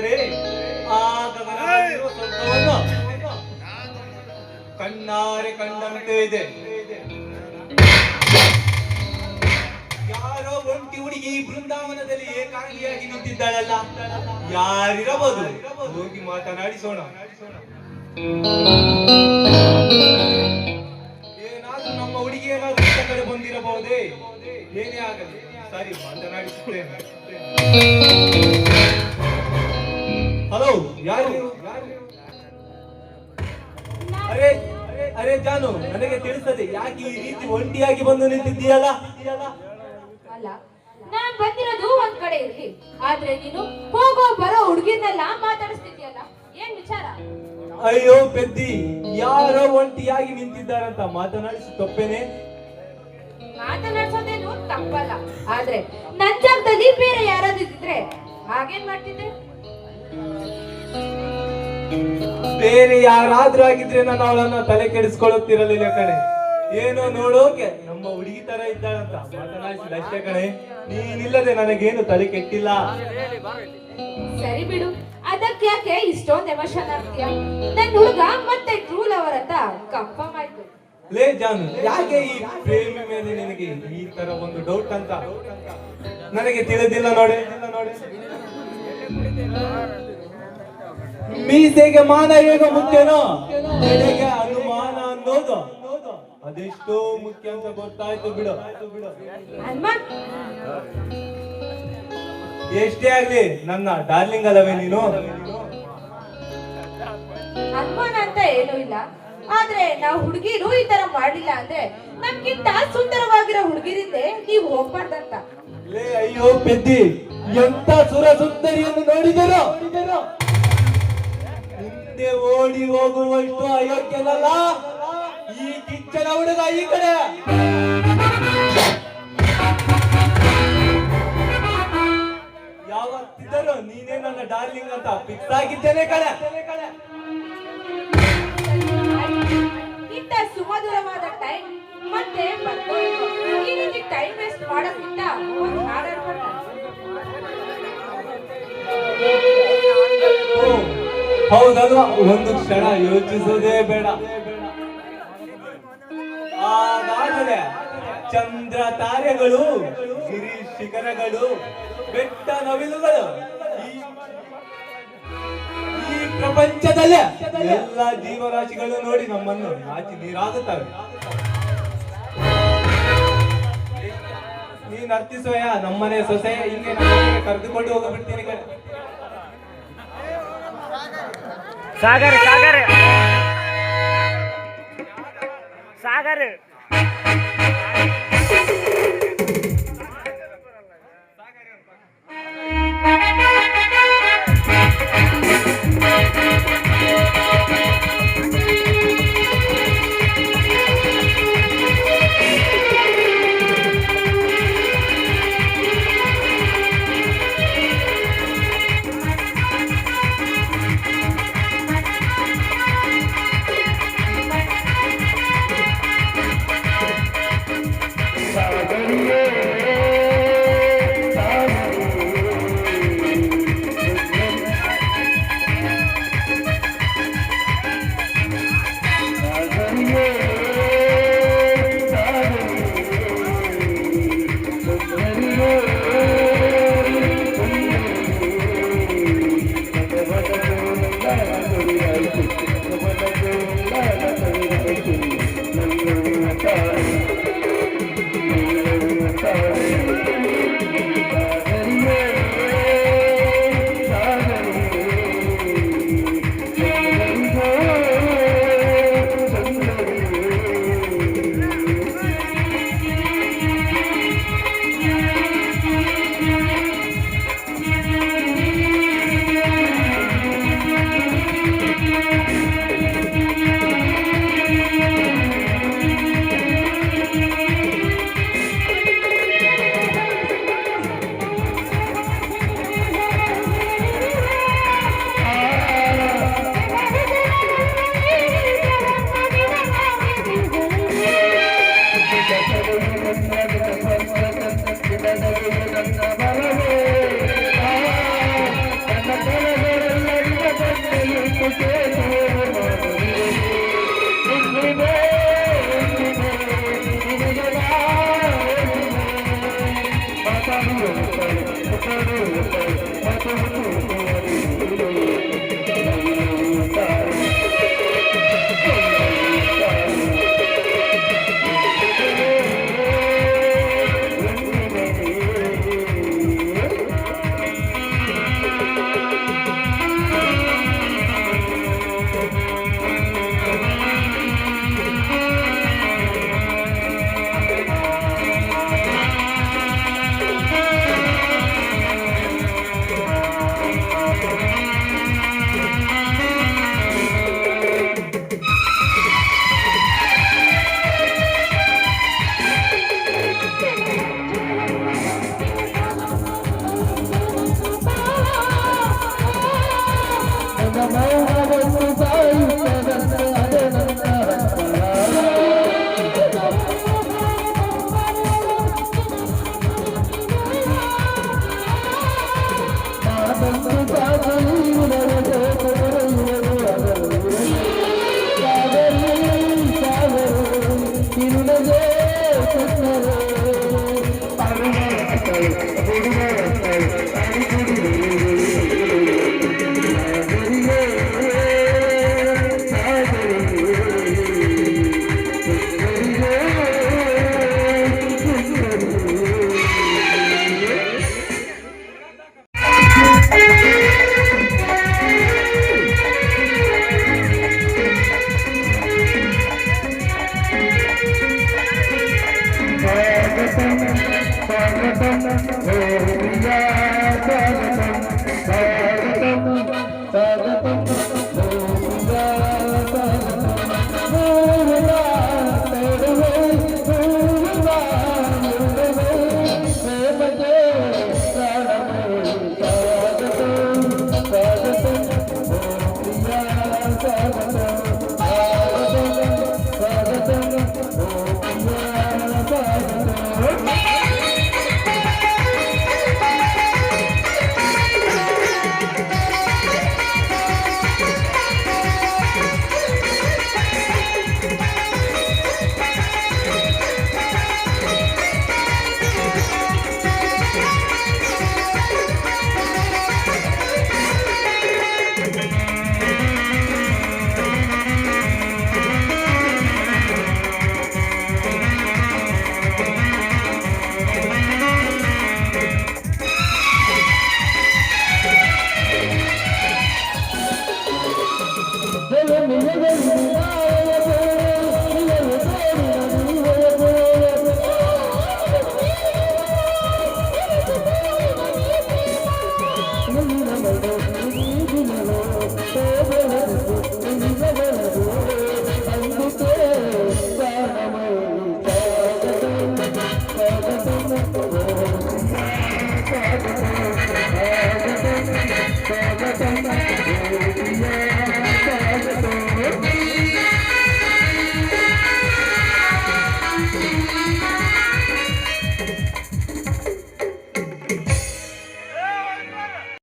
ಹೋದರೆ ಆ ಗಗನದಲ್ಲಿರುವ ಸ್ವರ್ಗವನ್ನು ಕಣ್ಣಾರೆ ಕಂಡಂತೆ ಇದೆ. ಯಾರೋ ಒಂಟಿ ಹುಡುಗಿ ಬೃಂದಾವನದಲ್ಲಿ ಏಕಾಂಗಿಯಾಗಿ ನಿಂತಿದ್ದಾಳಲ್ಲ, ಯಾರಿರಬಹುದು? ಹೋಗಿ ಮಾತನಾಡಿಸೋಣ. ಏನಾದ್ರೂ ನಮ್ಮ ಹುಡುಗಿ ಏನಾದ್ರೂ ಈ ಕಡೆ ಬಂದಿರಬಹುದೇ? ಏನೇ ಆಗಲಿ ಸರಿ, ಮಾತನಾಡಿಸುತ್ತೇನೆ. ಹಲೋ, ಯಾರು? ಅರೆ ಅರೆ ಜಾನು, ನನಗೆ ತಿಳಿಸದೆ ಯಾಕೆ ಈ ರೀತಿ ಒಂಟಿಯಾಗಿ ಬಂದು ನಿಂತಿದ್ದೀಯಲ್ಲ? ಅಲ್ಲ, ನಾನ್ ಬಂದಿರೋದು ಒಂದ್ ಕಡೆ ಇರ್ಲಿ, ಆದ್ರೆ ನೀನು ಹೋಗೋ ಬರೋ ಹುಡುಗಿರ್ನೆಲ್ಲ ಮಾತಾಡಿಸ್ತಿದ್ಯಲ್ಲ, ಏನ್ ವಿಚಾರ? ಅಯ್ಯೋ ಪೆದ್ದಿ, ಯಾರೋ ಒಂಟಿಯಾಗಿ ನಿಂತಿದ್ದಾರಂತ ಮಾತನಾಡಿಸಿ ತಪ್ಪೇನೆ? ಮಾತನಾಡ್ಸೋದೇನು ತಪ್ಪಲ್ಲ, ಆದ್ರೆ ನನ್ ಜಾಗದಲ್ಲಿ ಬೇರೆ ಯಾರಾದ್ರೂ ಇದ್ರೆ ಹಾಗೇನ್ ಮಾಡ್ತಿದ್ದೆ? ಬೇರೆ ಯಾರಾದ್ರೂ ಆಗಿದ್ರೆ ನಾನು ಅವಳನ್ನ ತಲೆ ಕೆಡಿಸ್ಕೊಳ್ಳುತ್ತಿರಲಿಲ್ಲ ಕಣೆ. ಏನೋ ನೋಡೋಕೆ ನಮ್ಮ ಹುಡುಗಿ ತರ ಇದ್ದಾಳಂತ ಮಾತನಾಡಿಸಿದ ಅಷ್ಟೇ ಕಣೆ. ನೀನಿಲ್ಲದೆ ನನಗೇನು ತಲೆ ಕೆಟ್ಟಿಲ್ಲ. ಸರಿ ಬಿಡು, ಅದಕ್ಕೆ ಯಾಕೆ ಇಷ್ಟೊಂದು ಎಮೋಷನ್ ಆಗ್ತೀಯ? ನನ್ ಹುಡುಗ ಮತ್ತೆ ಟ್ರೂ ಲವರ್ ಅಂತ ಕನ್ಫರ್ಮ್ ಆಯ್ತು. ಲೇ ಜಾನು, ಯಾಕೆ ಈ ಪ್ರೇಮಿ ಮೇಲೆ ನಿನಗೆ ಈ ತರ ಒಂದು ಡೌಟ್ ಅಂತ ನನಗೆ ತಿಳಿದಿಲ್ಲ ನೋಡೆ. ಮೀಸೆಗೆ ಮಾನ ಹೇಗೋ ಮುಖ್ಯನೋ, ಬೆಳೆಗೆ ಅನುಮಾನ ಅನ್ನೋದು ಅದೆಷ್ಟೋ ಮುಖ್ಯ ಅಂತ ಗೊತ್ತಾಯ್ತು ಬಿಡು. ಎಷ್ಟೇ ಆಗ್ಲಿ ನನ್ನ ಡಾರ್ಲಿಂಗ್ ಅಲ್ಲವೇ ನೀನು? ಅನುಮಾನ ಅಂತ ಏನೂ ಇಲ್ಲ, ಆದ್ರೆ ನಾವು ಹುಡುಗಿರು ಈ ತರ ಮಾಡ್ಲಿಲ್ಲ ಅಂದ್ರೆ ನಮ್ಗಿಂತ ಸುಂದರವಾಗಿರೋ ಹುಡುಗಿರಿಂದೆ ನೀವು ಹೋಗ್ಬಾರ್ದಂತ. ಲೇ ಅಯ್ಯೋ ಪೆದ್ದಿ, ಎಂತ ಸುರ ಸುಂದರಿಯನ್ನು ನೋಡಿದರೋ ಮುಂದೆ ಓಡಿ ಹೋಗುವಷ್ಟು ಅಯೋಗ್ಯನಲ್ಲ ಈ ಕಿಚ್ಚನ ಹುಡುಗ. ಈ ಕಡೆ ಯಾವತ್ತಿದ್ದರೂ ನೀನೇ ನನ್ನ ಡಾರ್ಲಿಂಗ್ ಅಂತ ಫಿಕ್ಸ್ ಆಗಿದ್ದೇನೆ ಕಡೆ. ಇಂಥ ಸುಮಧುರವಾದ ಟೈಮ್ ಮತ್ತೆ ಈ ರೀತಿ ಟೈಮ್ ವೇಸ್ಟ್ ಮಾಡೋಕ್ಕಿಂತ ಒಂದು ಹಾಡಾಡ್ಕೊಂಡ. ಹೌದಲ್ವಾ? ಒಂದು ಕ್ಷಣ ಯೋಚಿಸೋದೇ ಬೇಡ. ಆಗಾಗಲೇ ಚಂದ್ರ ತಾರೆಗಳು, ಗಿರಿ ಶಿಖರಗಳು, ಬೆಟ್ಟ ನವಿಲುಗಳು, ಈ ಪ್ರಪಂಚದಲ್ಲೇ ಎಲ್ಲ ಜೀವರಾಶಿಗಳು ನೋಡಿ ನಮ್ಮನ್ನು ನಾಚಿ ನೀರಾಗುತ್ತವೆ. ನೀನ್ ಅರ್ಥಿಸೋಯ ನಮ್ಮನೆ ಸೊಸೆ, ಹಿಂಗೆ ನಮ್ಮನೆ ಕರೆದುಕೊಂಡು ಹೋಗ್ಬಿಡ್ತೀನಿ ಕಡೆ. Sagar Sagar Sagar Sorry. Thank you.